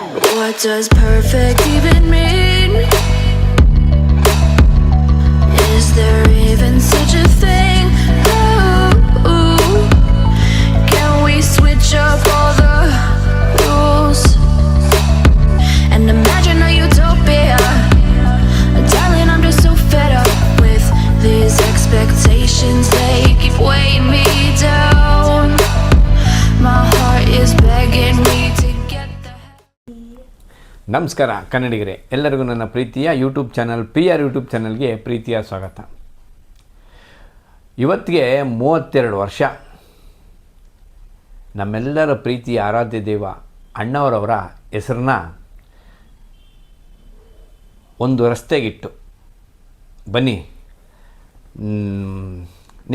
What does perfect even mean? Is there even such a thing? Ooh, can we switch up all the rules and imagine a utopia? Darling, I'm just so fed up with these expectations. They keep weighing me down. My heart is begging me to get the ನಮಸ್ಕಾರ ಕನ್ನಡಿಗರೇ, ಎಲ್ಲರಿಗೂ ನನ್ನ ಪ್ರೀತಿಯ YouTube channel PR YouTube ಚಾನಲ್ಗೆ ಪ್ರೀತಿಯ ಸ್ವಾಗತ. ಇವತ್ತಿಗೆ 32 ವರ್ಷ ನಮ್ಮೆಲ್ಲರ ಪ್ರೀತಿಯ ಆರಾಧ್ಯ ದೇವ ಅಣ್ಣವರವರ ಹೆಸರನ್ನ ಒಂದು ರಸ್ತೆಗಿಟ್ಟು ಬನ್ನಿ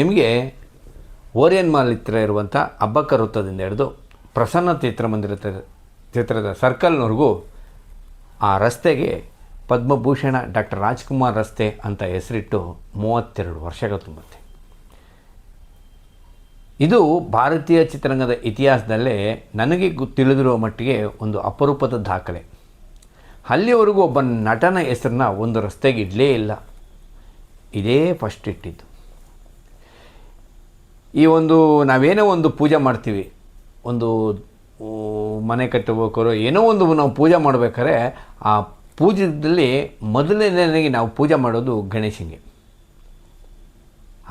ನಿಮಗೆ ಓರಿಯನ್ ಮಾಲ್ ಹತ್ತಿರ ಇರುವಂಥ ಅಬ್ಬಕ್ಕ ವೃತ್ತದಿಂದ ಹಿಡಿದು ಪ್ರಸನ್ನ ಚಿತ್ರದ ಸರ್ಕಲ್ನವರೆಗೂ ಆ ರಸ್ತೆಗೆ ಪದ್ಮಭೂಷಣ ಡಾಕ್ಟರ್ ರಾಜ್ಕುಮಾರ್ ರಸ್ತೆ ಅಂತ ಹೆಸರಿಟ್ಟು 32 ವರ್ಷಗಳು ತುಂಬುತ್ತೆ. ಇದು ಭಾರತೀಯ ಚಿತ್ರರಂಗದ ಇತಿಹಾಸದಲ್ಲೇ ನನಗೆ ತಿಳಿದಿರುವ ಮಟ್ಟಿಗೆ ಒಂದು ಅಪರೂಪದ ದಾಖಲೆ. ಅಲ್ಲಿವರೆಗೂ ಒಬ್ಬ ನಟನ ಹೆಸರನ್ನ ಒಂದು ರಸ್ತೆಗೆ ಇಡಲೇ ಇಲ್ಲ, ಇದೇ ಫಸ್ಟ್ ಇಟ್ಟಿದ್ದು. ಈ ಒಂದು ನಾವೇನೋ ಒಂದು ಪೂಜೆ ಮಾಡ್ತೀವಿ, ಒಂದು ಮನೆ ಕಟ್ಟಬೇಕಾರೋ ಏನೋ ಒಂದು ನಾವು ಪೂಜೆ ಮಾಡಬೇಕಾದ್ರೆ ಆ ಪೂಜೆಯಲ್ಲಿ ಮೊದಲನೇದಾಗಿ ನಾವು ಪೂಜೆ ಮಾಡೋದು ಗಣೇಶನಿಗೆ.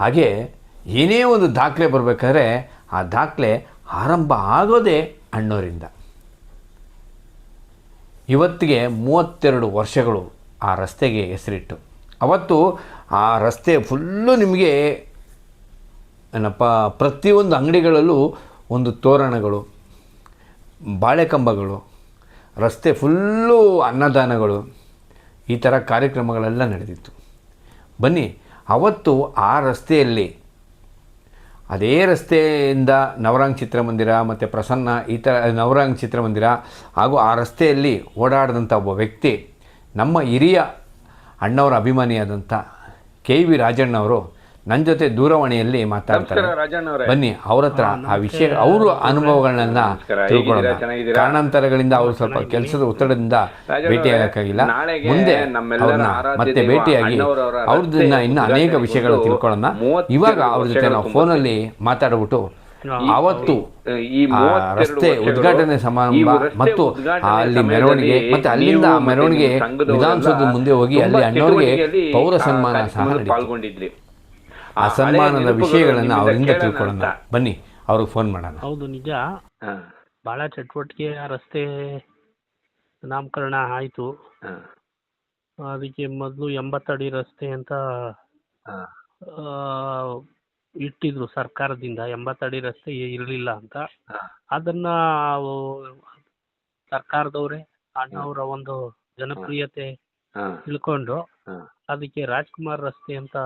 ಹಾಗೆ ಏನೇ ಒಂದು ದಾಖಲೆ ಬರಬೇಕಾದ್ರೆ ಆ ದಾಖಲೆ ಆರಂಭ ಆಗೋದೇ ಅಣ್ಣವರಿಂದ. ಇವತ್ತಿಗೆ 32 ವರ್ಷಗಳು ಆ ರಸ್ತೆಗೆ ಹೆಸರಿಟ್ಟು. ಅವತ್ತು ಆ ರಸ್ತೆ ಫುಲ್ಲು ನಿಮಗೆ ಏನಪ್ಪ, ಪ್ರತಿಯೊಂದು ಅಂಗಡಿಗಳಲ್ಲೂ ಒಂದು ತೋರಣಗಳು, ಬಾಳೆಕಂಬಗಳು, ರಸ್ತೆ ಫುಲ್ಲು ಅನ್ನದಾನಗಳು, ಈ ಥರ ಕಾರ್ಯಕ್ರಮಗಳೆಲ್ಲ ನಡೆದಿತ್ತು. ಬನ್ನಿ, ಅವತ್ತು ಆ ರಸ್ತೆಯಲ್ಲಿ, ಅದೇ ರಸ್ತೆಯಿಂದ ನವರಂಗ್ ಚಿತ್ರಮಂದಿರ ಮತ್ತು ಪ್ರಸನ್ನ ಈ ಥರ ನವರಂಗ್ ಚಿತ್ರಮಂದಿರ ಹಾಗೂ ಆ ರಸ್ತೆಯಲ್ಲಿ ಓಡಾಡಿದಂಥ ಒಬ್ಬ ವ್ಯಕ್ತಿ, ನಮ್ಮ ಹಿರಿಯ ಅಣ್ಣವರ ಅಭಿಮಾನಿಯಾದಂಥ KV ರಾಜಣ್ಣವರು ನನ್ನ ಜೊತೆ ದೂರವಾಣಿಯಲ್ಲಿ ಮಾತಾಡ್ತಾರೆ. ಬನ್ನಿ ಅವ್ರ ಹತ್ರ ಆ ವಿಷಯ, ಅವರು ಅನುಭವಗಳನ್ನ ತಿಳ್ಕೊಳ್ಳೋಣ. ಕಾರಣಾಂತರಗಳಿಂದ ಅವರು ಸ್ವಲ್ಪ ಕೆಲಸದ ಒತ್ತಡದಿಂದ ಭೇಟಿಯಾಗಕ್ಕಾಗಿಲ್ಲ. ಮುಂದೆ ಅವ್ರನ್ನ ಮತ್ತೆ ಭೇಟಿಯಾಗಿ ಅವ್ರದನ್ನ ಇನ್ನು ಅನೇಕ ವಿಷಯಗಳು ತಿಳ್ಕೊಳ್ಳೋಣ. ಇವಾಗ ಅವ್ರ ಜೊತೆ ನಾವು ಫೋನಲ್ಲಿ ಮಾತಾಡ್ಬಿಟ್ಟು ಅವತ್ತು ರಸ್ತೆ ಉದ್ಘಾಟನೆ ಸಮಾರಂಭ ಮತ್ತು ಅಲ್ಲಿ ಮೆರವಣಿಗೆ ಮತ್ತು ಅಲ್ಲಿಂದ ಆ ಮೆರವಣಿಗೆ ವಿಧಾನಸೌಧದ ಮುಂದೆ ಹೋಗಿ ಅಲ್ಲಿ ಅಣ್ಣವ್ರಿಗೆ ಪೌರ ಸನ್ಮಾನ ಸಹ ಪಾಲ್ಗೊಂಡಿದ್ರಿ. ಆ ಸನ್ಮಾನದ ವಿಷಯಗಳನ್ನ ಅವರಿಂದ ತಿಳ್ಕೊಳ್ಳೋಣ. ಬನ್ನಿ ಅವ್ರಿಗೆ ಫೋನ್ ಮಾಡೋಣ. ಹೌದು, ನಿಜ. ಬಹಳ ಚಟುವಟಿಕೆ ಆ ರಸ್ತೆ ನಾಮಕರಣ ಆಯಿತು. ಅದಕ್ಕೆ ಮೊದಲು 80 ಅಡಿ ರಸ್ತೆ ಅಂತ ಇಟ್ಟಿದ್ರು ಸರ್ಕಾರದಿಂದ. 80 ಅಡಿ ರಸ್ತೆ ಇರಲಿಲ್ಲ ಅಂತ. ಅದನ್ನ ಸರ್ಕಾರದವರೇ ಅಣ್ಣವರ ಒಂದು ಜನಪ್ರಿಯತೆ ತಿಳ್ಕೊಂಡು ಅದಕ್ಕೆ ರಾಜ್ಕುಮಾರ್ ರಸ್ತೆ ಅಂತ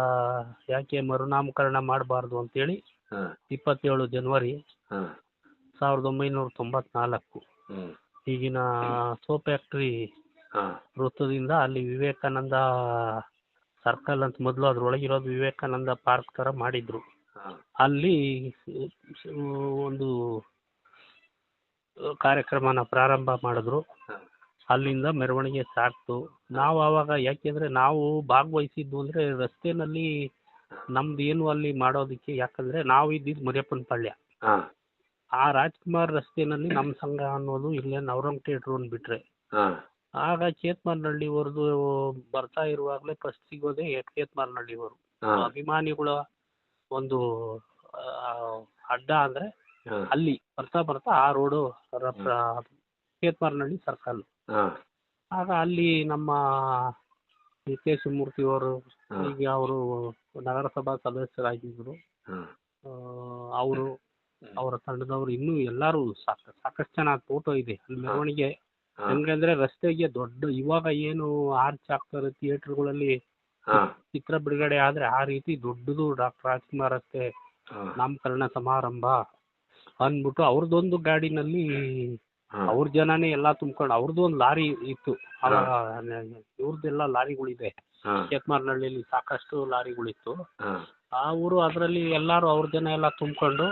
ಯಾಕೆ ಮರುನಾಮಕರಣ ಮಾಡಬಾರ್ದು ಅಂತೇಳಿ 27 ಜನವರಿ 1994 ಈಗಿನ ಸೋಪ್ ಫ್ಯಾಕ್ಟ್ರಿ ವೃತ್ತದಿಂದ ಅಲ್ಲಿ ವಿವೇಕಾನಂದ ಸರ್ಕಲ್ ಅಂತ, ಮೊದಲು ಅದ್ರೊಳಗಿರೋದು ವಿವೇಕಾನಂದ ಪಾರ್ಕ್ ಥರ ಮಾಡಿದ್ರು. ಅಲ್ಲಿ ಒಂದು ಕಾರ್ಯಕ್ರಮನ ಪ್ರಾರಂಭ ಮಾಡಿದ್ರು. ಅಲ್ಲಿಂದ ಮೆರವಣಿಗೆ ಸಾಕ್ತು. ನಾವು ಆವಾಗ ಯಾಕೆಂದರೆ ನಾವು ಭಾಗವಹಿಸಿದ್ದು ಅಂದರೆ ರಸ್ತೆನಲ್ಲಿ ನಮ್ದು ಏನು ಅಲ್ಲಿ ಮಾಡೋದಕ್ಕೆ, ಯಾಕಂದರೆ ನಾವು ಇದ್ದಿದ್ದು ಮರಿಯಪ್ಪನ ಪಾಳ್ಯ. ಆ ರಾಜ್ಕುಮಾರ್ ರಸ್ತೆನಲ್ಲಿ ನಮ್ಮ ಸಂಘ ಅನ್ನೋದು ಇಲ್ಲೇ ನವರಂಗ್ ಥಿಯೇಟ್ರ್ ಬಿಟ್ರೆ, ಆಗ ಕೇತ್ಮಾರ್ನಹಳ್ಳಿವರೆದು ಬರ್ತಾ ಇರುವಾಗಲೇ ಫಸ್ಟ್ ಸಿಗೋದೇ ಕೇತ್ಮಾರ್ನಹಳ್ಳಿವರು. ಅಭಿಮಾನಿಗಳ ಒಂದು ಅಡ್ಡ ಅಂದರೆ ಅಲ್ಲಿ ಬರ್ತಾ ಬರ್ತಾ ಆ ರೋಡು ಕೇತ್ಮಾರ್ನಹಳ್ಳಿ ಸರ್ಕಲ್. ಆಗ ಅಲ್ಲಿ ನಮ್ಮ ಕೆ ಶಿವಮೂರ್ತಿ ಅವರು, ಈಗ ಅವರು ನಗರಸಭಾ ಸದಸ್ಯರಾಗಿದ್ದರು, ಅವರು ಅವರ ತಂಡದವರು ಇನ್ನೂ ಎಲ್ಲರೂ ಸಾಕಷ್ಟು ಚೆನ್ನಾಗಿ ಫೋಟೋ ಇದೆ ಅಲ್ಲಿ. ಮೆರವಣಿಗೆ ಹೆಂಗಂದ್ರೆ ರಸ್ತೆಗೆ ದೊಡ್ಡ, ಇವಾಗ ಏನು ಆರ್ಚ್ ಆಗ್ತಾರೆ ಥಿಯೇಟರ್ಗಳಲ್ಲಿ ಚಿತ್ರ ಬಿಡುಗಡೆ ಆದ್ರೆ ಆ ರೀತಿ ದೊಡ್ಡದು ಡಾಕ್ಟರ್ ರಾಜ್ಕುಮಾರ್ ರಸ್ತೆ ನಾಮಕರಣ ಸಮಾರಂಭ ಅಂದ್ಬಿಟ್ಟು ಅವ್ರದ್ದೊಂದು ಗಾಡಿನಲ್ಲಿ ಅವ್ರ ಜನನೇ ಎಲ್ಲ ತುಂಬ್ಕೊಂಡು, ಅವ್ರದ್ದು ಒಂದು ಲಾರಿ ಇತ್ತು ಅವಾಗ, ಇವ್ರದ್ದೆಲ್ಲ ಲಾರಿಗಳಿದೆ ಕೇತ್ಮಾರ್ನಹಳ್ಳಿಯಲ್ಲಿ, ಸಾಕಷ್ಟು ಲಾರಿಗಳಿತ್ತು. ಅವರು ಅದರಲ್ಲಿ ಎಲ್ಲರೂ ಅವ್ರ ಜನ ಎಲ್ಲ ತುಂಬಿಕೊಂಡು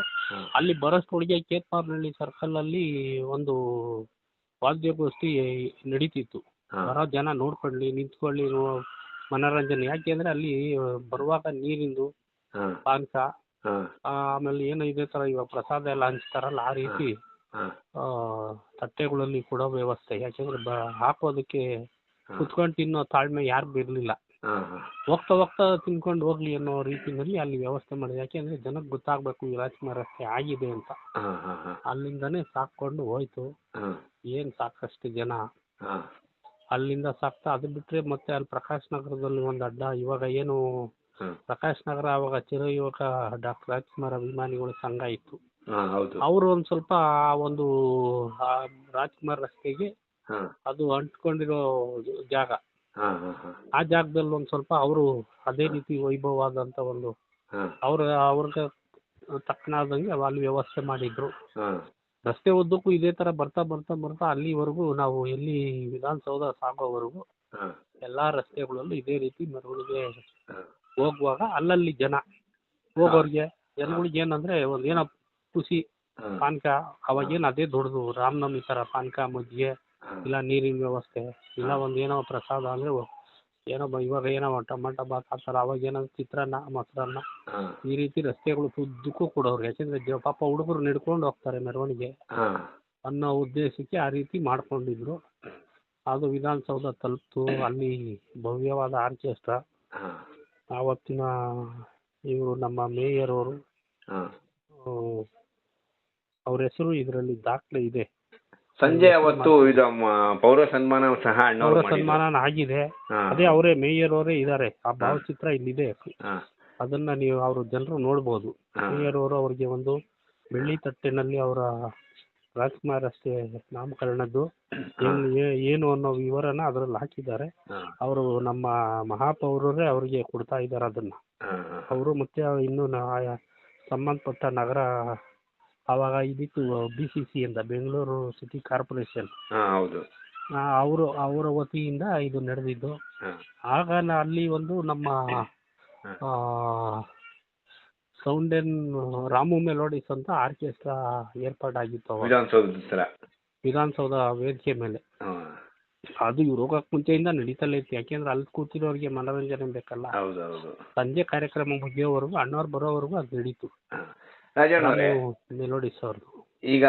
ಅಲ್ಲಿ ಬರೋಷ್ಟೊಳಗೆ ಕೇತ್ಮಾರ್ನಹಳ್ಳಿ ಸರ್ಕಲ್ ಅಲ್ಲಿ ಒಂದು ವಾದ್ಯಗೋಷ್ಠಿ ನಡೀತಿತ್ತು. ಬರೋ ಜನ ನೋಡ್ಕೊಳ್ಳಿ, ನಿಂತ್ಕೊಳ್ಳಿ, ಮನೋರಂಜನೆ. ಯಾಕೆಂದ್ರೆ ಅಲ್ಲಿ ಬರುವಾಗ ನೀರಿಂದು, ಪಾನಕ, ಆಮೇಲೆ ಏನು ಇದೇ ತರ ಇವಾಗ ಪ್ರಸಾದ ಎಲ್ಲ ಹಂಚ್ತಾರಲ್ಲ ಆ ರೀತಿ ತಟ್ಟೆಗಳಲ್ಲಿ ಕೊಡೋ ವ್ಯವಸ್ಥೆ. ಯಾಕೆಂದ್ರೆ ಹಾಕೋದಕ್ಕೆ ಕುತ್ಕೊಂಡು ತಿನ್ನೋ ತಾಳ್ಮೆ ಯಾರಿಗೂ ಇರಲಿಲ್ಲ. ಹೋಗ್ತಾ ತಿನ್ಕೊಂಡು ಹೋಗ್ಲಿ ಅನ್ನೋ ರೀತಿಯಲ್ಲಿ ಅಲ್ಲಿ ವ್ಯವಸ್ಥೆ ಮಾಡಿದೆ. ಯಾಕೆಂದ್ರೆ ಜನಕ್ಕೆ ಗೊತ್ತಾಗ್ಬೇಕು ಈ ರಾಜ್ಕುಮಾರ್ ರಸ್ತೆ ಆಗಿದೆ ಅಂತ. ಅಲ್ಲಿಂದಾನೇ ಸಾಕೊಂಡು ಹೋಯ್ತು. ಏನ್ ಸಾಕಷ್ಟು ಜನ ಅಲ್ಲಿಂದ ಸಾಕ್ತಾ. ಅದು ಬಿಟ್ರೆ ಮತ್ತೆ ಅಲ್ಲಿ ಪ್ರಕಾಶ್ ನಗರದಲ್ಲಿ ಒಂದು ಅಡ್ಡ. ಇವಾಗ ಏನು ಪ್ರಕಾಶ್ ನಗರ ಅವಾಗ ಚಿರಯುವಕ ಡಾಕ್ಟರ್ ರಾಜ್ಕುಮಾರ್ ಅಭಿಮಾನಿಗಳ ಸಂಘ ಇತ್ತು. ಅವರು ಒಂದ್ ಸ್ವಲ್ಪ ಒಂದು ರಾಜ್ಕುಮಾರ್ ರಸ್ತೆಗೆ ಅದು ಅಂಟ್ಕೊಂಡಿರೋ ಜಾಗ. ಆ ಜಾಗದಲ್ಲಿ ಒಂದ್ ಸ್ವಲ್ಪ ಅವರು ಅದೇ ರೀತಿ ವೈಭವವಾದಂತ ಒಂದು ಅವ್ರಿಗೆ ತಕ್ಕನಾದಂಗೆ ಅಲ್ಲಿ ವ್ಯವಸ್ಥೆ ಮಾಡಿದ್ರು. ರಸ್ತೆ ಉದ್ದಕ್ಕೂ ಇದೇ ತರ ಬರ್ತಾ ಅಲ್ಲಿವರೆಗೂ ನಾವು ಎಲ್ಲಿ ವಿಧಾನಸೌಧ ಸಾಗೋವರೆಗೂ ಎಲ್ಲಾ ರಸ್ತೆಗಳಲ್ಲೂ ಇದೇ ರೀತಿ ಮೆರವಣಿಗೆ ಹೋಗುವಾಗ ಅಲ್ಲಲ್ಲಿ ಜನ ಹೋಗೋರ್ಗೆ ಜನಗಳಿಗೆ ಏನಂದ್ರೆ ಒಂದ್ ಏನೋ ಖುಷಿ. ಪಾನಕ ಅವಾಗೇನು ಅದೇ ದೊಡ್ಡದು. ರಾಮನವಮಿ ತರ ಪಾನಕ, ಮಜ್ಜಿಗೆ, ಇಲ್ಲ ನೀರಿನ ವ್ಯವಸ್ಥೆ, ಇಲ್ಲ ಒಂದ್ ಏನೋ ಪ್ರಸಾದ ಅಂದ್ರೆ ಏನೋ ಇವಾಗ ಏನೋ ಟೊಮಾಟೊ ಬಾತ್ ಆ ಥರ. ಅವಾಗ ಏನೋ ಚಿತ್ರಾನ್ನ, ಮೊಸರನ್ನ ಈ ರೀತಿ ರಸ್ತೆಗಳು ಉದ್ದಕ್ಕೂ ಕೊಡೋರು. ಯಾಕೆಂದ್ರೆ ಪಾಪ ಹುಡುಗರು ನಡ್ಕೊಂಡು ಹೋಗ್ತಾರೆ ಮೆರವಣಿಗೆ ಅನ್ನೋ ಉದ್ದೇಶಕ್ಕೆ ಆ ರೀತಿ ಮಾಡ್ಕೊಂಡಿದ್ರು. ಅದು ವಿಧಾನಸೌಧ ತಲುಪ್ತು. ಅಲ್ಲಿ ಭವ್ಯವಾದ ಆರ್ಕೆಸ್ಟ್ರಾ. ಆವತ್ತಿನ ಇವರು ನಮ್ಮ ಮೇಯರ್ ಅವರು, ಅವ್ರ ಹೆಸರು ಇದರಲ್ಲಿ ದಾಖಲೆ ಇದೆ. ಸಂಜೆ ಅವತ್ತು ಇದು ಪೌರ ಸನ್ಮಾನ ಸಹ ಪೌರ ಸನ್ಮಾನ ಆಗಿದೆ. ಅದೇ ಅವರೇ ಮೇಯರ್ ಅವರೇ ಇದ್ದಾರೆ. ಆ ಭಾವಚಿತ್ರ ಇಲ್ಲಿದೆ. ಅದನ್ನ ನೀವು ಅವ್ರ ಜನರು ನೋಡ್ಬೋದು. ಮೇಯರ್ ಅವರು ಅವ್ರಿಗೆ ಒಂದು ಬೆಳ್ಳಿ ತಟ್ಟೆನಲ್ಲಿ ಅವರ ರಾಜ್ಕುಮಾರ್ ಅಷ್ಟೇ ನಾಮಕರಣದ್ದು ಏನು ಅನ್ನೋ ವಿವರನ ಅದ್ರಲ್ಲಿ ಹಾಕಿದ್ದಾರೆ. ಅವರು ನಮ್ಮ ಮಹಾಪೌರರೇ ಅವರಿಗೆ ಕೊಡ್ತಾ ಇದ್ದಾರೆ ಅದನ್ನ. ಅವರು ಮತ್ತೆ ಇನ್ನು ಸಂಬಂಧಪಟ್ಟ ನಗರ ಅವಾಗ ಇದಿತ್ತು BCC ಅಂತ, ಬೆಂಗಳೂರು ಸಿಟಿ ಕಾರ್ಪೊರೇಷನ್, ಅವರ ವತಿಯಿಂದ ಇದು ನಡೆದಿದ್ದು. ಆಗ ಅಲ್ಲಿ ಒಂದು ನಮ್ಮ ಸೌಂಡನ್ ರಾಮು ಮೆಲೋಡಿಸ್ ಅಂತ ಆರ್ಕೆಸ್ಟ್ರಾ ಏರ್ಪಾಡಾಗಿತ್ತು ವಿಧಾನಸೌಧ ವೇದಿಕೆ ಮೇಲೆ. ಅದು ಇವ್ರು ಹೋಗಕ್ ಮುಂಚೆಯಿಂದ ನಡೀತಲೇ ಇತ್ತು. ಯಾಕೆಂದ್ರೆ ಅಲ್ಲಿ ಕೂತಿರೋರಿಗೆ ಮನೋರಂಜನೆ ಬೇಕಲ್ಲ. ಸಂಜೆ ಕಾರ್ಯಕ್ರಮ ಮುಗಿಯೋವರೆಗೂ, ಅಣ್ಣವ್ರು ಬರೋವರೆಗೂ ಅದು ನಡೀತು. ಮೆಲೋಡಿಸ್ ಅವ್ರದ್ದು. ಈಗ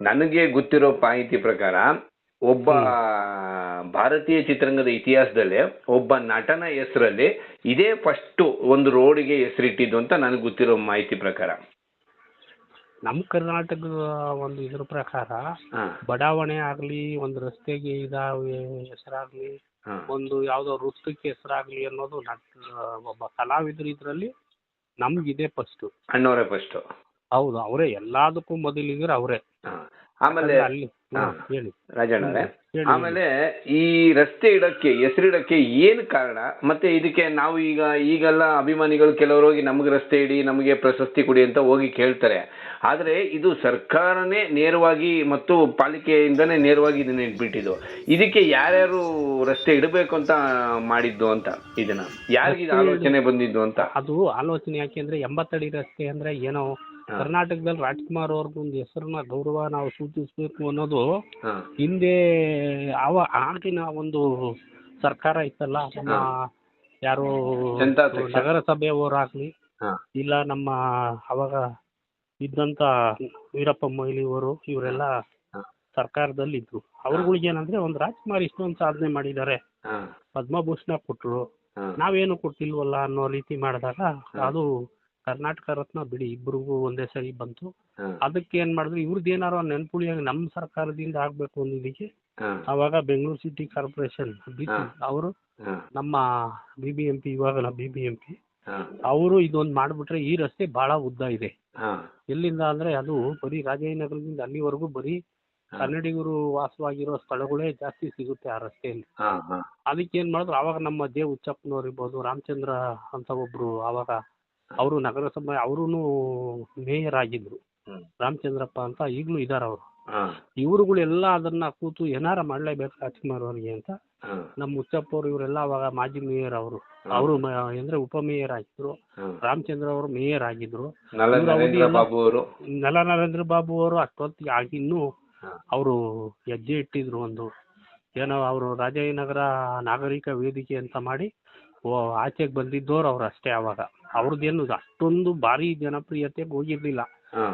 ನನಗೆ ಗೊತ್ತಿರೋ ಮಾಹಿತಿ ಪ್ರಕಾರ ಒಬ್ಬ ಭಾರತೀಯ ಚಿತ್ರರಂಗದ ಇತಿಹಾಸದಲ್ಲೇ ಒಬ್ಬ ನಟನ ಹೆಸರಲ್ಲಿ ಇದೇ ಫಸ್ಟ್ ಒಂದು ರೋಡಿಗೆ ಹೆಸರಿಟ್ಟಿದ್ದು ಅಂತ ನನಗೆ ಗೊತ್ತಿರೋ ಮಾಹಿತಿ ಪ್ರಕಾರ. ನಮ್ಮ ಕರ್ನಾಟಕದ ಒಂದು ಇದ್ರ ಪ್ರಕಾರ ಬಡಾವಣೆ ಆಗ್ಲಿ, ಒಂದು ರಸ್ತೆಗೆ ಹೆಸರಾಗ್ಲಿ, ಒಂದು ಯಾವ್ದೋ ವೃತ್ತಕ್ಕೆ ಹೆಸರಾಗ್ಲಿ ಅನ್ನೋದು ಒಬ್ಬ ಕಲಾವಿದ್ರು ಇದ್ರಲ್ಲಿ ನಮ್ಗಿದೆ ಫಸ್ಟ್. ಅಣ್ಣವರೇ ಫಸ್ಟ್. ಹೌದು, ಅವರೇ ಎಲ್ಲದಕ್ಕೂ ಮೊದಲಿಗರು ಅವರೇ. ಆಮೇಲೆ ಹೇಳಿ ರಾಜಣ್ಣರೇ, ಆಮೇಲೆ ಈ ರಸ್ತೆ ಇಡಕ್ಕೆ ಹೆಸರಿಡಕ್ಕೆ ಏನು ಕಾರಣ? ಮತ್ತೆ ಇದಕ್ಕೆ ನಾವು ಈಗೆಲ್ಲ ಅಭಿಮಾನಿಗಳು ಕೆಲವರು ಹೋಗಿ ನಮಗೆ ರಸ್ತೆ ಇಡಿ, ನಮಗೆ ಪ್ರಶಸ್ತಿ ಕೊಡಿ ಅಂತ ಹೋಗಿ ಕೇಳ್ತಾರೆ. ಆದರೆ ಇದು ಸರ್ಕಾರನೇ ನೇರವಾಗಿ ಮತ್ತು ಪಾಲಿಕೆಯಿಂದನೇ ನೇರವಾಗಿ ಇದನ್ನ ಇಟ್ಬಿಟ್ಟಿದ್ದು. ಇದಕ್ಕೆ ಯಾರ್ಯಾರು ರಸ್ತೆ ಇಡಬೇಕು ಅಂತ ಮಾಡಿದ್ದು ಅಂತ, ಇದನ್ನ ಯಾರಿಗೆ ಆಲೋಚನೆ ಬಂದಿದ್ದು ಅಂತ? ಅದು ಆಲೋಚನೆ ಯಾಕೆಂದ್ರೆ 80 ಅಡಿ ರಸ್ತೆ ಅಂದ್ರೆ ಏನೋ ಕರ್ನಾಟಕದಲ್ಲಿ ರಾಜ್ಕುಮಾರ್ ಅವ್ರಿಗೊಂದು ಹೆಸರನ್ನ ಗೌರವ ನಾವು ಸೂಚಿಸಬೇಕು ಅನ್ನೋದು ಹಿಂದೆ ಆಗಿನ ಒಂದು ಸರ್ಕಾರ ಇತ್ತಲ್ಲ, ನಮ್ಮ ಯಾರು ನಗರಸಭೆಯವರಾಗ್ಲಿ, ಇಲ್ಲ ನಮ್ಮ ಅವಾಗ ಇದ್ದಂತ ವೀರಪ್ಪ ಮೊಯ್ಲಿಯವರು, ಇವರೆಲ್ಲ ಸರ್ಕಾರದಲ್ಲಿ ಇದ್ರು. ಅವ್ರಗಳಿಗೆ ಏನಂದ್ರೆ ಒಂದು ರಾಜ್ಕುಮಾರ್ ಇಷ್ಟೊಂದು ಸಾಧನೆ ಮಾಡಿದ್ದಾರೆ, ಪದ್ಮಭೂಷಣ ಕೊಟ್ರು, ನಾವೇನು ಕೊಟ್ಟಿಲ್ವಲ್ಲ ಅನ್ನೋ ರೀತಿ ಮಾಡಿದಾಗ ಅದು ಕರ್ನಾಟಕ ರತ್ನ ಬಿಡಿ ಇಬ್ಬರಿಗೂ ಒಂದೇ ಸರಿ ಬಂತು. ಅದಕ್ಕೆ ಏನ್ ಮಾಡಿದ್ರು, ಇವ್ರದ್ದು ಏನಾರು ನೆನ್ಪುಳಿಯಾಗಿ ನಮ್ಮ ಸರ್ಕಾರದಿಂದ ಆಗ್ಬೇಕು ಅನ್ನೋದಕ್ಕೆ ಅವಾಗ ಬೆಂಗಳೂರು ಸಿಟಿ ಕಾರ್ಪೊರೇಷನ್ ಅವರು ನಮ್ಮ BBMP, ಇವಾಗಲ್ಲ BBMP ಅವರು ಇದೊಂದು ಮಾಡ್ಬಿಟ್ರೆ ಈ ರಸ್ತೆ ಬಹಳ ಉದ್ದ ಇದೆ. ಎಲ್ಲಿಂದ ಅಂದ್ರೆ ಅದು ಬರೀ ರಾಜಾಜಿನಗರದಿಂದ ಅಲ್ಲಿವರೆಗೂ ಬರೀ ಕನ್ನಡಿಗರು ವಾಸವಾಗಿರೋ ಸ್ಥಳಗಳೇ ಜಾಸ್ತಿ ಸಿಗುತ್ತೆ ಆ ರಸ್ತೆಯಲ್ಲಿ. ಅದಕ್ಕೆ ಏನ್ ಮಾಡಿದ್ರು, ಅವಾಗ ನಮ್ಮ ಜೆ ಹುಚ್ಚಪ್ಪನವ್ರು ಇರ್ಬೋದು, ರಾಮಚಂದ್ರ ಅಂತ ಒಬ್ರು ಅವಾಗ ಅವರು ನಗರಸಭೆ ಅವರು ಮೇಯರ್ ಆಗಿದ್ರು, ರಾಮಚಂದ್ರಪ್ಪ ಅಂತ ಈಗಲೂ ಇದಾರ ಅವರು. ಇವರುಗಳೆಲ್ಲ ಅದನ್ನ ಕೂತು ಏನಾರ ಮಾಡ್ಲೇಬೇಕು ರಾಜ್ಕುಮಾರ್ ಅವರಿಗೆ ಅಂತ ನಮ್ಮ ಹುಚ್ಚಪ್ಪ ಅವರು ಇವರೆಲ್ಲ ಅವಾಗ ಮಾಜಿ ಮೇಯರ್ ಅವರು ಅಂದ್ರೆ ಉಪಮೇಯರ್ ಆಗಿದ್ರು. ರಾಮಚಂದ್ರ ಅವರು ಮೇಯರ್ ಆಗಿದ್ರು. ನರೇಂದ್ರ ಬಾಬು ಅವರು ಅಷ್ಟೊತ್ತಿಗೆ ಇನ್ನೂ ಅವರು ಹೆಜ್ಜೆ ಇಟ್ಟಿದ್ರು ಒಂದು ಏನೋ ಅವರು ರಾಜಾಜಿನಗರ ನಾಗರಿಕ ವೇದಿಕೆ ಅಂತ ಮಾಡಿ ಆಚೆಗೆ ಬಂದಿದ್ದವ್ರು ಅವ್ರು ಅಷ್ಟೇ. ಅವಾಗ ಅವ್ರದ್ದೇನು ಅಷ್ಟೊಂದು ಭಾರಿ ಜನಪ್ರಿಯತೆಗೆ ಹೋಗಿರ್ಲಿಲ್ಲ.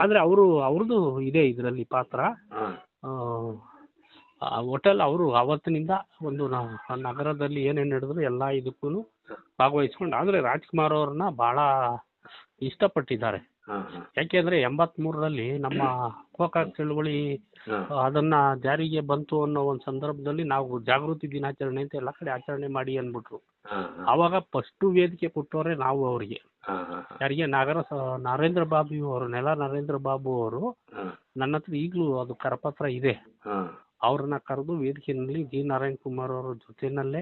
ಆದ್ರೆ ಅವ್ರದ್ದು ಇದೆ ಇದರಲ್ಲಿ ಪಾತ್ರ. ಹೋಟೆಲ್ ಅವರು ಅವತ್ತಿನಿಂದ ಒಂದು ನಗರದಲ್ಲಿ ಏನೇನು ನಡೆದ್ರು ಎಲ್ಲ ಇದಕ್ಕೂ ಭಾಗವಹಿಸ್ಕೊಂಡು, ಆದ್ರೆ ರಾಜ್ಕುಮಾರ್ ಅವ್ರನ್ನ ಬಹಳ ಇಷ್ಟಪಟ್ಟಿದ್ದಾರೆ. ಯಾಕೆಂದ್ರೆ 83ರಲ್ಲಿ ನಮ್ಮ ಗೋಕಾಕ್ ಚಳವಳಿ ಅದನ್ನ ಜಾರಿಗೆ ಬಂತು ಅನ್ನೋ ಒಂದು ಸಂದರ್ಭದಲ್ಲಿ ನಾವು ಜಾಗೃತಿ ದಿನಾಚರಣೆ ಅಂತ ಎಲ್ಲ ಕಡೆ ಆಚರಣೆ ಮಾಡಿ ಅಂದ್ಬಿಟ್ರು. ಅವಾಗ ಫಸ್ಟ್ ವೇದಿಕೆ ಕೊಟ್ಟವ್ರೆ ನಾವು ಅವರಿಗೆ. ಯಾರಿಗೆ? ನರೇಂದ್ರ ಬಾಬು ಅವರು, ನರೇಂದ್ರ ಬಾಬು ಅವರು. ನನ್ನ ಹತ್ರ ಈಗಲೂ ಅದು ಕರಪತ್ರ ಇದೆ. ಅವ್ರನ್ನ ಕರೆದು ವೇದಿಕೆಯಲ್ಲಿ ಜಿ ನಾರಾಯಣ್ ಕುಮಾರ್ ಅವರ ಜೊತೆನಲ್ಲೇ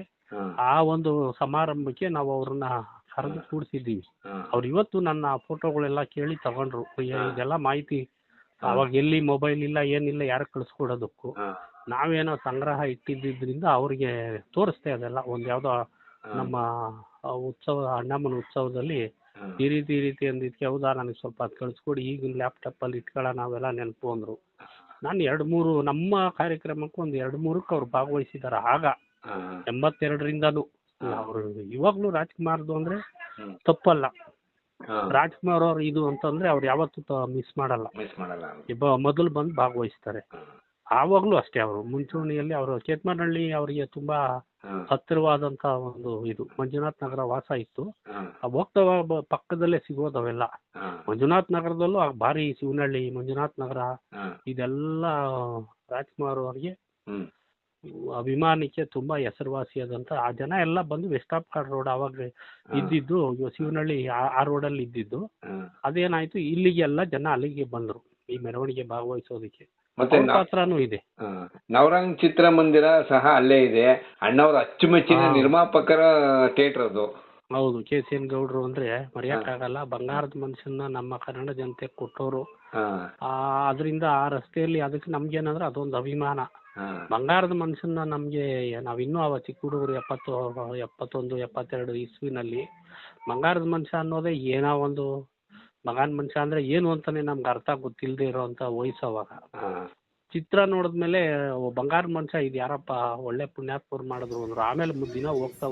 ಆ ಒಂದು ಸಮಾರಂಭಕ್ಕೆ ನಾವು ಅವ್ರನ್ನ ಕರೆದು ಕೂಡಿಸಿದ್ದೀವಿ. ಅವ್ರು ಇವತ್ತು ನನ್ನ ಫೋಟೋಗಳೆಲ್ಲ ಕೇಳಿ ತಗೊಂಡ್ರು. ಇದೆಲ್ಲ ಮಾಹಿತಿ ಅವಾಗ ಎಲ್ಲಿ ಮೊಬೈಲ್ ಇಲ್ಲ ಏನಿಲ್ಲ ಯಾರು ಕಳಿಸ್ಕೊಡೋದಕ್ಕೂ ನಾವೇನೋ ಸಂಗ್ರಹ ಇಟ್ಟಿದ್ದರಿಂದ ಅವ್ರಿಗೆ ತೋರಿಸ್ತೆ. ಅದೆಲ್ಲ ಒಂದು ಯಾವುದೋ ನಮ್ಮ ಉತ್ಸವ, ಅಣ್ಣಮ್ಮನ ಉತ್ಸವದಲ್ಲಿ ಈ ರೀತಿ ಅಂದಿದ್ಕೆ ಹೌದಾ ನನಗೆ ಸ್ವಲ್ಪ ಅದು ಕಳಿಸ್ಕೊಡಿ, ಈಗಿನ ಲ್ಯಾಪ್ಟಾಪಲ್ಲಿ ಇಟ್ಕೊಳ್ಳೋ ನಾವೆಲ್ಲ ನೆನಪು ಅಂದರು. ನಾನು 2-3 ನಮ್ಮ ಕಾರ್ಯಕ್ರಮಕ್ಕೂ ಒಂದು 2-3ಕ್ಕೆ ಅವ್ರು ಭಾಗವಹಿಸಿದ್ದಾರೆ. ಆಗ 82ರಿಂದನೂ ಅವರು ಇವಾಗ್ಲೂ ರಾಜ್ಕುಮಾರ್ದು ಅಂದ್ರೆ ತಪ್ಪಲ್ಲ. ರಾಜ್ಕುಮಾರ್ ಅವ್ರು ಇದು ಅಂತಂದ್ರೆ ಅವ್ರು ಯಾವತ್ತೂ ಮಿಸ್ ಮಾಡಲ್ಲ. ಮೊದಲು ಬಂದು ಭಾಗವಹಿಸ್ತಾರೆ. ಆವಾಗ್ಲೂ ಅಷ್ಟೇ ಅವರು ಮುಂಚೂಣಿಯಲ್ಲಿ. ಅವರು ಕೇತ್ಮನಹಳ್ಳಿ ಅವರಿಗೆ ತುಂಬಾ ಹತ್ತಿರವಾದಂತ ಒಂದು ಇದು ಮಂಜುನಾಥ್ ನಗರ ವಾಸ ಇತ್ತು. ಹೋಗ್ತಾ ಪಕ್ಕದಲ್ಲೇ ಸಿಗೋದವೆಲ್ಲ. ಮಂಜುನಾಥ್ ನಗರದಲ್ಲೂ ಭಾರಿ ಶಿವನಹಳ್ಳಿ, ಮಂಜುನಾಥ್ ನಗರ ಇದೆಲ್ಲ ರಾಜ್ಕುಮಾರ್ ಅವರಿಗೆ ಅಭಿಮಾನಕ್ಕೆ ತುಂಬಾ ಹೆಸರುವಾಸಿಯಾದಂತ. ಆ ಜನ ಎಲ್ಲ ಬಂದು ವೆಸ್ಟ್ ಕಾರ್ಡ್ ರೋಡ್ ಅವಾಗ ಇದ್ದಿದ್ದು, ಶಿವನಹಳ್ಳಿ ಆ ರೋಡಲ್ಲಿ ಇದ್ದಿದ್ದು. ಅದೇನಾಯ್ತು, ಇಲ್ಲಿಗೆ ಎಲ್ಲ ಜನ ಅಲ್ಲಿಗೆ ಬಂದ್ರು ಈ ಮೆರವಣಿಗೆ ಭಾಗವಹಿಸೋದಕ್ಕೆ. ಮತ್ತೆ ಪಾತ್ರನೂ ಇದೆ. ನವರಂಗ್ ಚಿತ್ರಮಂದಿರ ಸಹ ಅಲ್ಲೇ ಇದೆ. ಅಣ್ಣವರ ಅಚ್ಚುಮೆಚ್ಚಿನ ನಿರ್ಮಾಪಕರ ಥಿಯೇಟರ್ ಅದು. ಹೌದು. KCN ಗೌಡ್ರು ಅಂದ್ರೆ ಮರೆಯಕ್ಕಾಗಲ್ಲ. ಬಂಗಾರದ ಮನುಷ್ಯನ ನಮ್ಮ ಕನ್ನಡ ಜನತೆ ಕೊಟ್ಟವರು. ಅದರಿಂದ ಆ ರಸ್ತೆಯಲ್ಲಿ ಅದಕ್ಕೆ ನಮ್ಗೇನಂದ್ರೆ ಅದೊಂದು ಅಭಿಮಾನ. ಬಂಗಾರದ ಮನುಷ್ಯನ ನಮ್ಗೆ ನಾವಿನ್ನೂ ಅವ ಚಿಕ್ಕ ಹುಡುಗರು 71, 72 ಇಸ್ವಿನಲ್ಲಿ ಬಂಗಾರದ ಮನುಷ್ಯ ಅನ್ನೋದೇ ಏನೋ ಒಂದು ಮಗಾನ್ ಮನುಷ್ಯ ಅಂದ್ರೆ ಏನು ಅಂತಾನೆ ನಮ್ಗೆ ಅರ್ಥ ಗೊತ್ತಿಲ್ಲದೆ ಇರೋಂತ ವಯಸ್ಸು ಅವಾಗ. ಚಿತ್ರ ನೋಡಿದ್ಮೇಲೆ ಬಂಗಾರ ಮನುಷ್ಯ ಇದು ಯಾರಪ್ಪ ಒಳ್ಳೆ ಪುಣ್ಯಾತ್ಮರು ಮಾಡಿದ್ರು ಅಂದ್ರು. ಆಮೇಲೆ ದಿನ ಹೋಗ್ತಾ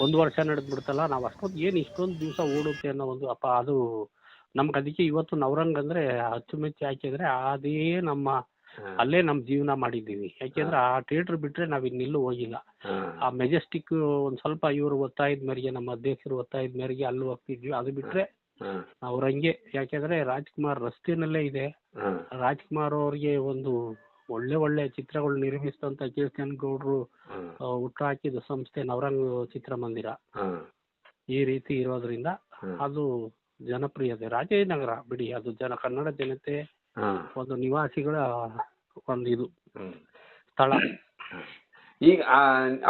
1 ವರ್ಷ ನಡೆದ್ಬಿಡ್ತಲ್ಲ, ನಾವು ಅಷ್ಟೊಂದು ಏನು ಇಷ್ಟೊಂದು ದಿವಸ ಓಡುತ್ತೆ ಅನ್ನೋ ಒಂದು ಅದು ನಮ್ಗೆ. ಅದಕ್ಕೆ ಇವತ್ತು ನವರಂಗ್ ಅಂದ್ರೆ ಅಚ್ಚುಮೆಚ್ಚಿ ಹಾಕಿದ್ರೆ ಅದೇ ನಮ್ಮ ಅಲ್ಲೇ ನಮ್ ಜೀವನ ಮಾಡಿದ್ದೀವಿ. ಯಾಕೆಂದ್ರೆ ಆ ಥಿಯೇಟರ್ ಬಿಟ್ರೆ ನಾವ್ ಇನ್ನೆಲ್ಲೂ ಹೋಗಿಲ್ಲ. ಆ ಮೆಜೆಸ್ಟಿಕ್ ಒಂದ್ ಸ್ವಲ್ಪ ಇವರು ಒತ್ತಾಯದ ಮೇರೆಗೆ, ನಮ್ಮ ಅಧ್ಯಕ್ಷರು ಒತ್ತಾಯದ ಮೇರೆಗೆ ಅಲ್ಲಿ ಹೋಗ್ತಿದ್ವಿ. ಅದು ಬಿಟ್ರೆ ಅವ್ರಂಗೆ. ಯಾಕೆಂದ್ರೆ ರಾಜ್ಕುಮಾರ್ ರಸ್ತೆನಲ್ಲೇ ಇದೆ. ರಾಜ್ಕುಮಾರ್ ಅವ್ರಿಗೆ ಒಂದು ಒಳ್ಳೆ ಚಿತ್ರಗಳು ನಿರ್ಮಿಸಿದಂತ KCN ಗೌಡ್ರು ಹುಟ್ಟು ಹಾಕಿದ ಸಂಸ್ಥೆ ನವರಂಗ್ ಚಿತ್ರಮಂದಿರ. ಈ ರೀತಿ ಇರೋದ್ರಿಂದ ಅದು ಜನಪ್ರಿಯತೆ. ರಾಜಾಜಿನಗರ ಬಿಡಿ, ಅದು ಕನ್ನಡ ಜನತೆ ಒಂದು ನಿವಾಸಿಗಳ ಒಂದು ಇದು ಸ್ಥಳ. ಈಗ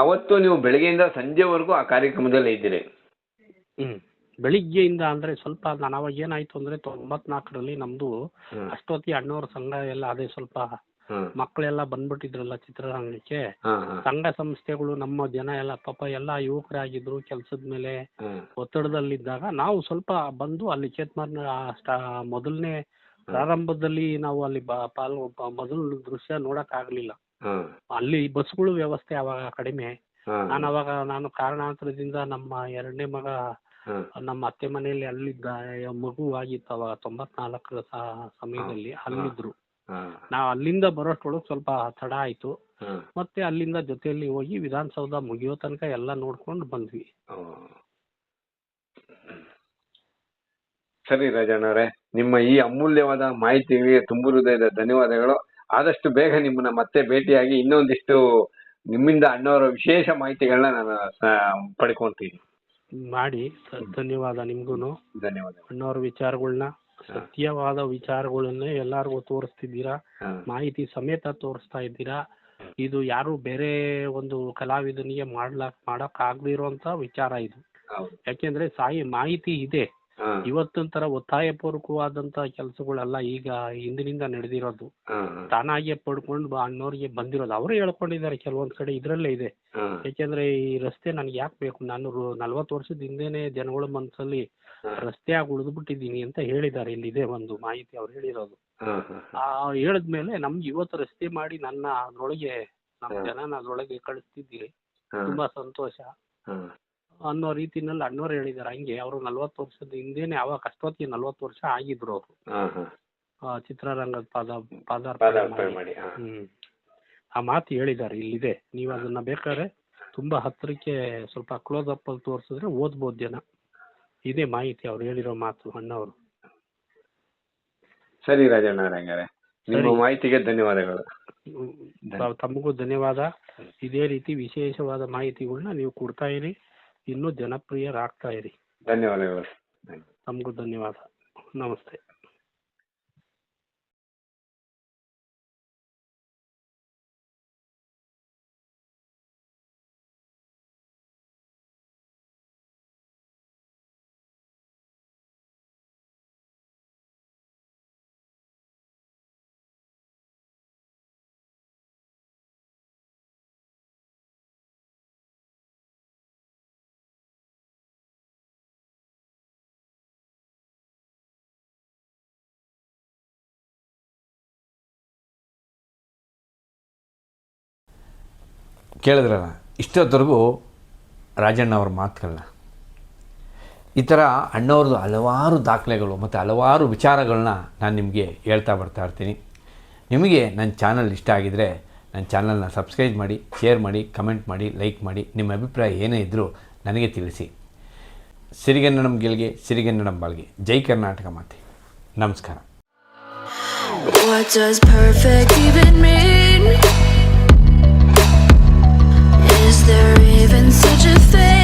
ಅವತ್ತು ನೀವು ಬೆಳಗ್ಗೆಯಿಂದ ಸಂಜೆವರೆಗೂ ಆ ಕಾರ್ಯಕ್ರಮದಲ್ಲಿ ಇದ್ದೀರಿ? ಬೆಳಿಗ್ಗೆಯಿಂದ ಅಂದ್ರೆ ಸ್ವಲ್ಪ ನಾನು ಅವಾಗ ಏನಾಯ್ತು ಅಂದ್ರೆ 94ರಲ್ಲಿ ನಮ್ದು ಅಷ್ಟೊತ್ತಿ ಅಣ್ಣವ್ರ ಸಂಘ ಎಲ್ಲ ಅದೇ ಸ್ವಲ್ಪ ಮಕ್ಕಳೆಲ್ಲ ಬಂದ್ಬಿಟ್ಟಿದ್ರಲ್ಲ ಚಿತ್ರರಂಗಕ್ಕೆ. ಸಂಘ ಸಂಸ್ಥೆಗಳು ನಮ್ಮ ಜನ ಎಲ್ಲ ಪಾಪ ಎಲ್ಲ ಯುವಕರಾಗಿದ್ರು, ಕೆಲ್ಸದ ಮೇಲೆ ಒತ್ತಡದಲ್ಲಿದ್ದಾಗ ನಾವು ಸ್ವಲ್ಪ ಬಂದು ಅಲ್ಲಿ ಮೊದಲನೇ ಪ್ರಾರಂಭದಲ್ಲಿ ನಾವು ಅಲ್ಲಿ ಮೊದಲು ದೃಶ್ಯ ನೋಡಕ್ ಆಗ್ಲಿಲ್ಲ. ಅಲ್ಲಿ ಬಸ್ಗಳು ವ್ಯವಸ್ಥೆ ಅವಾಗ ಕಡಿಮೆ. ನಾನು ಕಾರಣಾಂತರದಿಂದ ನಮ್ಮ 2ನೇ ಮಗ ನಮ್ಮ ಅತ್ತೆ ಮನೆಯಲ್ಲಿ ಅಲ್ಲಿದ್ದ, ಮಗು ಆಗಿತ್ತು ಅವಾಗ 94ರ ಸಮಯದಲ್ಲಿ ಅಲ್ಲಿದ್ರು. ನಾವು ಅಲ್ಲಿಂದ ಬರೋಷ್ಟೊಳಗೆ ಸ್ವಲ್ಪ ತಡ ಆಯ್ತು. ಮತ್ತೆ ಅಲ್ಲಿಂದ ಜೊತೆಯಲ್ಲಿ ಹೋಗಿ ವಿಧಾನಸೌಧ ಮುಗಿಯೋ ತನಕ ಎಲ್ಲ ನೋಡ್ಕೊಂಡು ಬಂದ್ವಿ. ಸರಿ ರಾಜಣ್ಣವ್ರೆ, ನಿಮ್ಮ ಈ ಅಮೂಲ್ಯವಾದ ಮಾಹಿತಿಗೆ ತುಂಬ ಹೃದಯದ ಧನ್ಯವಾದಗಳು. ಆದಷ್ಟು ಬೇಗ ನಿಮ್ಮನ್ನ ಮತ್ತೆ ಭೇಟಿಯಾಗಿ ಇನ್ನೊಂದಿಷ್ಟು ನಿಮ್ಮಿಂದ ಅಣ್ಣವರ ವಿಶೇಷ ಮಾಹಿತಿಗಳನ್ನ ನಾನು ಪಡ್ಕೊಂತೀನಿ. ಮಾಡಿ. ಧನ್ಯವಾದ ನಿಮ್ಗೂನು. ಧನ್ಯವಾದ. ಅಣ್ಣವ್ರ ವಿಚಾರಗಳನ್ನ, ಸತ್ಯವಾದ ವಿಚಾರಗಳನ್ನೇ ಎಲ್ಲಾರ್ಗೂ ತೋರಿಸ್ತಿದ್ದೀರಾ, ಮಾಹಿತಿ ಸಮೇತ ತೋರಿಸ್ತಾ ಇದ್ದೀರಾ. ಇದು ಯಾರು ಬೇರೆ ಒಂದು ಕಲಾವಿದನಿಗೆ ಮಾಡಕ್ ಆಗದೇ ಇರುವಂತ ವಿಚಾರ ಇದು. ಯಾಕೆಂದ್ರೆ ಮಾಹಿತಿ ಇದೆ. ಇವತ್ತಿನ ತರ ಒತ್ತಾಯಪೂರ್ವಕವಾದಂತ ಕೆಲಸಗಳೆಲ್ಲ ಈಗ ಹಿಂದಿನಿಂದ ನಡೆದಿರೋದು. ತಾನಾಗೆ ಪಡ್ಕೊಂಡು ಅಣ್ಣವ್ರಿಗೆ ಬಂದಿರೋದು. ಅವರೇ ಹೇಳ್ಕೊಂಡಿದ್ದಾರೆ ಕೆಲವೊಂದ್ ಕಡೆ ಇದ್ರಲ್ಲೇ ಇದೆ. ಯಾಕೆಂದ್ರೆ ಈ ರಸ್ತೆ ನನ್ಗೆ ಯಾಕೆ ಬೇಕು, ನಾನು 40 ವರ್ಷದ ಹಿಂದೆನೆ ಜನಗಳ ಮನಸ್ಸಲ್ಲಿ ರಸ್ತೆಯಾಗಿ ಉಳಿದ್ಬಿಟ್ಟಿದ್ದೀನಿ ಅಂತ ಹೇಳಿದ್ದಾರೆ. ಇಲ್ಲಿದೆ ಒಂದು ಮಾಹಿತಿ ಅವ್ರು ಹೇಳಿರೋದು. ಹೇಳಿದ್ಮೇಲೆ ನಮ್ಗೆ ಇವತ್ತು ರಸ್ತೆ ಮಾಡಿ ನನ್ನ ಅದ್ರೊಳಗೆ ನಮ್ಮ ಜನನ ಅದ್ರೊಳಗೆ ಕಳಿಸ್ತಿದ್ದೀರಿ, ತುಂಬಾ ಸಂತೋಷ ಅನ್ನೋ ರೀತಿನಲ್ಲಿ ಅಣ್ಣವ್ರು ಹೇಳಿದಾರೆ. ಹಂಗೆ ಅವರು 40 ವರ್ಷದ ಹಿಂದೆನೆ ಅವಾಗ ಅಷ್ಟೊತ್ತಿಗೆ 40 ವರ್ಷ ಆಗಿದ್ರು ಅವರು ಚಿತ್ರರಂಗದ ಪಾದಾರ್ಪಣೆ ಮಾಡಿ. ಆ ಮಾತು ಹೇಳಿದ್ದಾರೆ, ಇಲ್ಲಿದೆ, ನೀವು ಅದನ್ನ ಬೇಕಾದ್ರೆ ತುಂಬಾ ಹತ್ತಿರಕ್ಕೆ ಸ್ವಲ್ಪ ಕ್ಲೋಸ್ ಅಪ್ ಅಲ್ಲಿ ತೋರಿಸಿದ್ರೆ ಓದ್ಬೋದು ಜನ. ಇದೇ ಮಾಹಿತಿ ಅವ್ರು ಹೇಳಿರೋ ಮಾತು ಅಣ್ಣವರು. ಸರಿ ರಾಜಣ್ಣ ಹಂಗಾರೆ ನಿಮ್ಮ ಮಾಹಿತಿಗೆ ಧನ್ಯವಾದಗಳು. ತಮಗೂ ಧನ್ಯವಾದ. ಇದೇ ರೀತಿ ವಿಶೇಷವಾದ ಮಾಹಿತಿಗಳನ್ನ ನೀವು ಕೊಡ್ತಾ ಇರಿ, ಇನ್ನೂ ಜನಪ್ರಿಯರಾಗ್ತಾ ಇರಿ. ಧನ್ಯವಾದಗಳು. ತಮಗೂ ಧನ್ಯವಾದ. ನಮಸ್ತೆ. ಕೇಳಿದ್ರಲ್ಲ, ಇಷ್ಟೊತ್ತರೆಗೂ ರಾಜಣ್ಣ ಅವ್ರ ಮಾತುಗಳನ್ನ, ಈ ಥರ ಅಣ್ಣವ್ರದ್ದು ಹಲವಾರು ದಾಖಲೆಗಳು ಮತ್ತು ಹಲವಾರು ವಿಚಾರಗಳನ್ನ ನಾನು ನಿಮಗೆ ಹೇಳ್ತಾ ಬರ್ತಾ ಇರ್ತೀನಿ. ನಿಮಗೆ ನನ್ನ ಚಾನಲ್ ಇಷ್ಟ ಆಗಿದರೆ ನನ್ನ ಚಾನಲ್ನ ಸಬ್ಸ್ಕ್ರೈಬ್ ಮಾಡಿ, ಶೇರ್ ಮಾಡಿ, ಕಮೆಂಟ್ ಮಾಡಿ, ಲೈಕ್ ಮಾಡಿ. ನಿಮ್ಮ ಅಭಿಪ್ರಾಯ ಏನೇ ಇದ್ದರೂ ನನಗೆ ತಿಳಿಸಿ. ಸಿರಿಗನ್ನಡಂ ಗೆಲ್ಗೆ, ಸಿರಿಗನ್ನಡಂ ಬಾಳ್ಗೆ. ಜೈ ಕರ್ನಾಟಕ ಮಾತೆ. ನಮಸ್ಕಾರ. What does perfect even mean? Is there even such a thing?